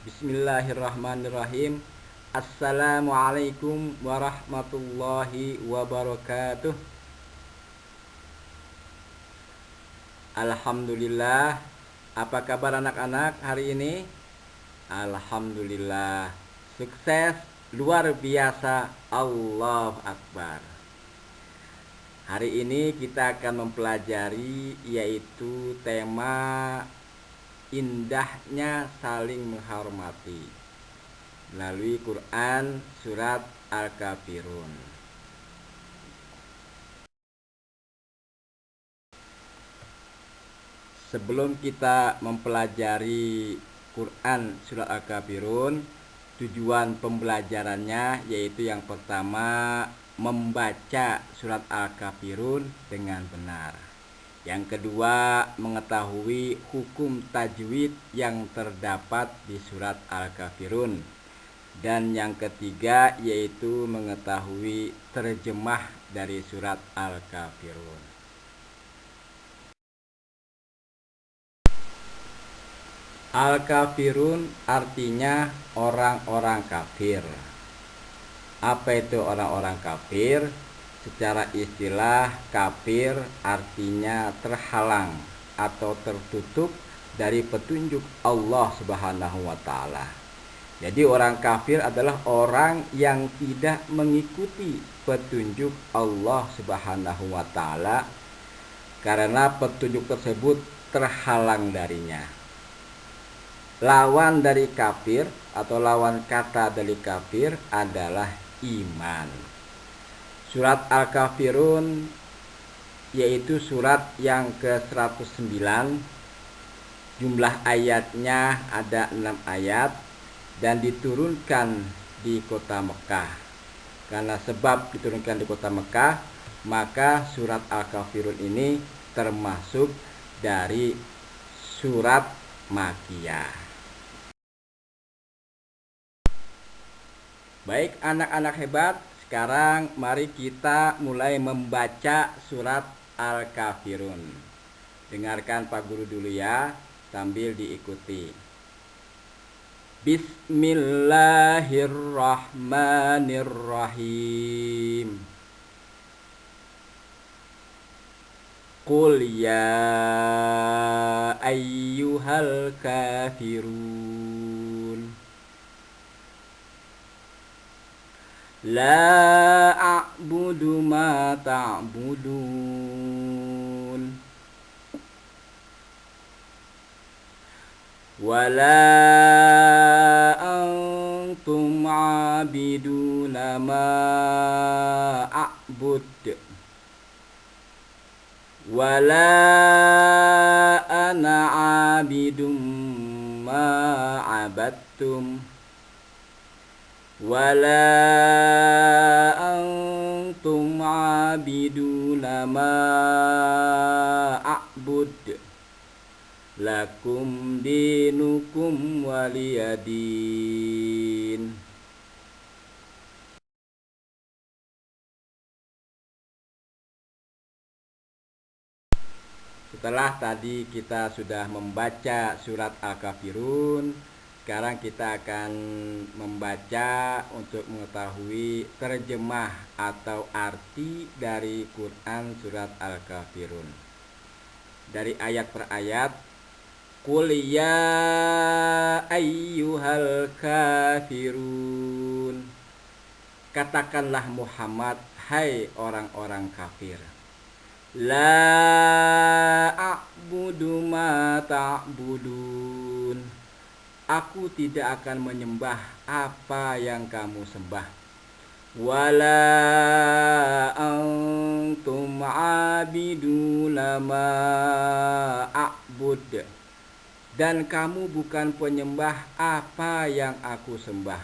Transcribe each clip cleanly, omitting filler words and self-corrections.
Bismillahirrahmanirrahim. Assalamualaikum warahmatullahi wabarakatuh. Alhamdulillah. Apa kabar anak-anak hari ini? Alhamdulillah. Sukses luar biasa. Allahu Akbar. Hari ini kita akan mempelajari yaitu tema indahnya saling menghormati melalui Quran surat Al-Kafirun. Sebelum kita mempelajari Quran surat Al-Kafirun, tujuan pembelajarannya yaitu yang pertama membaca surat Al-Kafirun dengan benar. Yang kedua, mengetahui hukum tajwid yang terdapat di surat Al-Kafirun. Dan yang ketiga, yaitu mengetahui terjemah dari surat Al-Kafirun. Al-Kafirun artinya orang-orang kafir. Apa itu orang-orang kafir? Secara istilah, kafir artinya terhalang atau tertutup dari petunjuk Allah Subhanahu wa Ta'ala. Jadi orang kafir adalah orang yang tidak mengikuti petunjuk Allah Subhanahu wa Ta'ala karena petunjuk tersebut terhalang darinya. Lawan dari kafir atau lawan kata dari kafir adalah iman. Surat Al-Kafirun yaitu surat yang ke-109. Jumlah ayatnya ada 6 ayat dan diturunkan di kota Mekah. Karena sebab diturunkan di kota Mekah, maka surat Al-Kafirun ini termasuk dari surat Makkiyah. Baik anak-anak hebat, sekarang mari kita mulai membaca surat Al-Kafirun. Dengarkan Pak Guru dulu ya, sambil diikuti. Bismillahirrahmanirrahim. Qul ya ayyuhal kafirun La a'budu ma ta'budun Wa la antum 'abiduna ma a'bud Wa la ana 'abidum ma 'abadtum Wala antum 'abiduna ma a'bud Lakum dinukum waliyadin. Setelah tadi kita sudah membaca surat Al-Kafirun, sekarang kita akan membaca untuk mengetahui terjemah atau arti dari Quran surat Al-Kafirun. Dari ayat per ayat, Qul ya ayyuhal kafirun. Katakanlah Muhammad, hai orang-orang kafir. La a'budu ma ta'budun. Aku tidak akan menyembah apa yang kamu sembah. Wala antum 'abiduna ma a'bud. Dan kamu bukan penyembah apa yang aku sembah.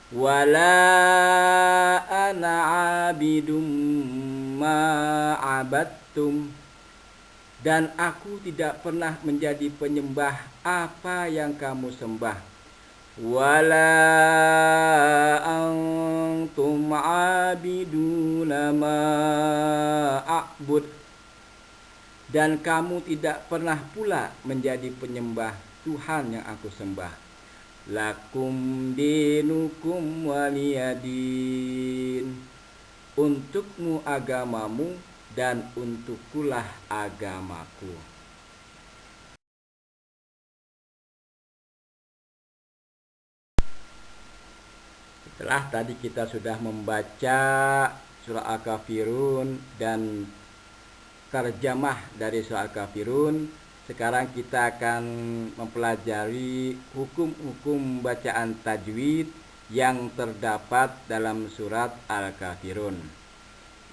Wala ana 'abidum ma 'abadtum. Dan aku tidak pernah menjadi penyembah apa yang kamu sembah. Wala antum 'abiduna ma a'bud. Dan kamu tidak pernah pula menjadi penyembah Tuhan yang aku sembah. Lakum dinukum waliyadin. Untukmu agamamu dan untukkulah agamaku. Setelah tadi kita sudah membaca surah Al-Kafirun dan terjemah dari surah Al-Kafirun, sekarang kita akan mempelajari hukum-hukum bacaan tajwid yang terdapat dalam surat Al-Kafirun.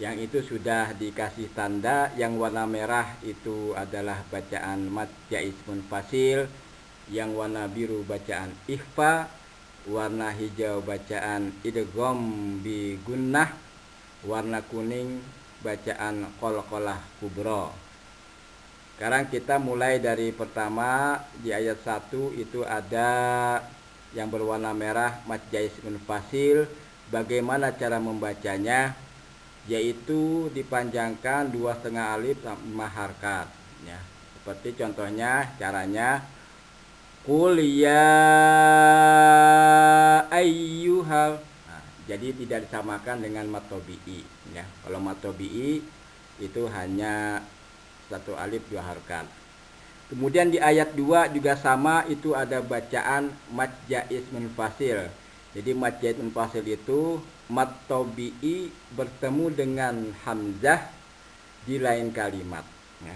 Yang itu sudah dikasih tanda. Yang warna merah itu adalah bacaan mad jaiz munfasil, yang warna biru bacaan ikhfa, warna hijau bacaan idgham bi gunnah, warna kuning bacaan qalqalah kubra. Sekarang kita mulai dari pertama. Di ayat 1 itu ada yang berwarna merah mad jaiz munfasil. Bagaimana cara membacanya? Yaitu dipanjangkan 2,5 alif sampai 5 harkat ya. Seperti contohnya caranya, qul ya ayyuhal. Nah, jadi tidak disamakan dengan mad tabi'i ya. Kalau mad tabi'i itu hanya 1 alif 2 harkat. Kemudian di ayat 2 juga sama, itu ada bacaan mad jaiz munfasil. Jadi mad jaiz munfasil itu mad tabi'i bertemu dengan hamzah di lain kalimat ya.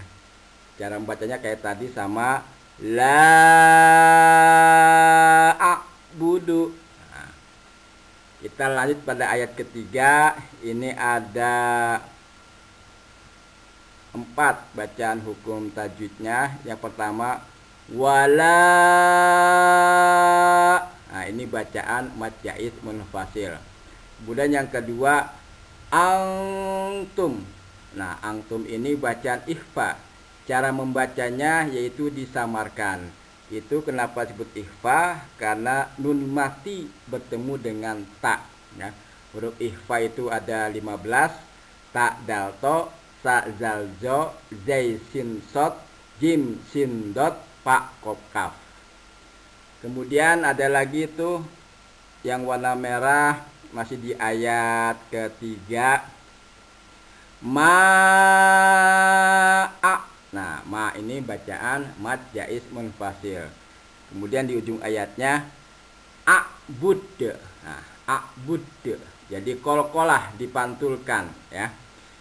Cara membacanya kayak tadi sama, la a'budu. Nah, kita lanjut pada ayat ketiga. Ini ada 4 bacaan hukum tajwidnya. Yang pertama, wala. Nah, ini bacaan mad jaiz munfasil. Kemudian yang kedua, antum. Nah, antum ini bacaan ikhfa. Cara membacanya yaitu disamarkan. Itu kenapa disebut ikhfa? Karena nun mati bertemu dengan ta ya. Huruf ikhfa itu ada 15. Ta dal to, sa zal zo, zai sin sot, jim sin dot, pa kof kaf. Kemudian ada lagi tuh yang warna merah, masih di ayat ketiga, ma'a. Nah, ma ini bacaan mad jaiz munfasil. Kemudian di ujung ayatnya a'bud. Nah, a'bud. Jadi qalqalah dipantulkan ya.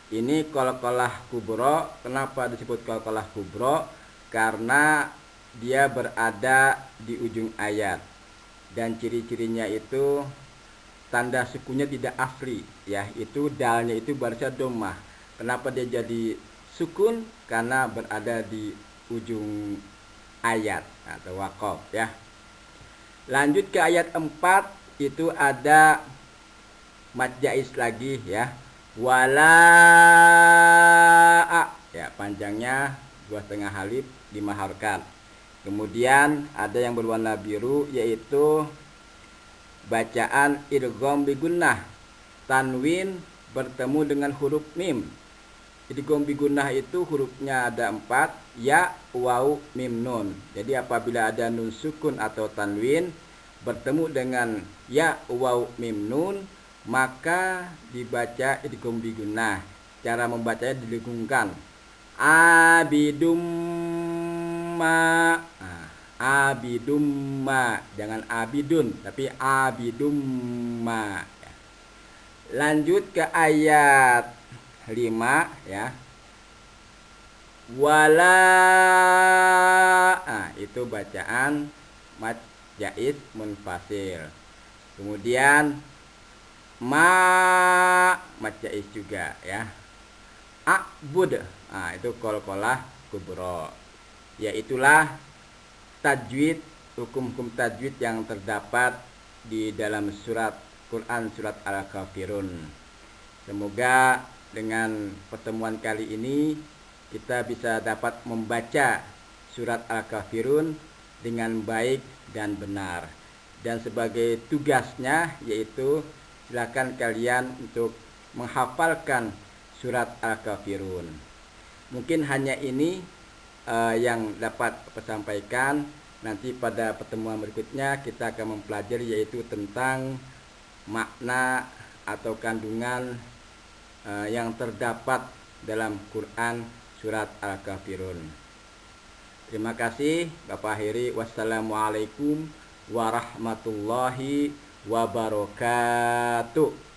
Ini qalqalah kubra. Kenapa disebut qalqalah kubra? Karena dia berada di ujung ayat. Dan ciri-cirinya itu tanda sukunnya tidak asli ya. Itu dalnya itu barisnya dhammah. Kenapa dia jadi sukun? Karena berada di ujung ayat atau waqaf ya. Lanjut ke ayat 4, itu ada mad jaiz lagi ya. Wala ya, panjangnya 2,5 alif 5 harkat. Kemudian ada yang berwarna biru, yaitu bacaan idgham bi gunnah. Tanwin bertemu dengan huruf mim. Idgham bi gunnah itu hurufnya ada 4, ya, waw, mim, nun. Jadi apabila ada nun sukun atau tanwin bertemu dengan ya, waw, mim, nun, maka dibaca idgham bi gunnah. Cara membacanya dilengkungkan. Abidum ma. Nah, abidum ma, jangan abidun tapi abidum ma. Lanjut ke ayat 5 ya. Wala. Nah, itu bacaan mad jaiz munfasil. Kemudian ma, mad jaiz juga ya. A'bud. Nah, itu qalqalah kubra. Yaitulah tajwid, hukum-hukum tajwid yang terdapat di dalam surat Quran, surat Al-Kafirun. Semoga dengan pertemuan kali ini kita bisa dapat membaca surat Al-Kafirun dengan baik dan benar. Dan sebagai tugasnya yaitu silakan kalian untuk menghafalkan surat Al-Kafirun. Mungkin hanya ini yang dapat saya sampaikan. Nanti pada pertemuan berikutnya kita akan mempelajari yaitu tentang makna atau kandungan yang terdapat dalam Quran surat Al-Kafirun. Terima kasih, Bapak akhiri. Wassalamualaikum warahmatullahi wabarakatuh.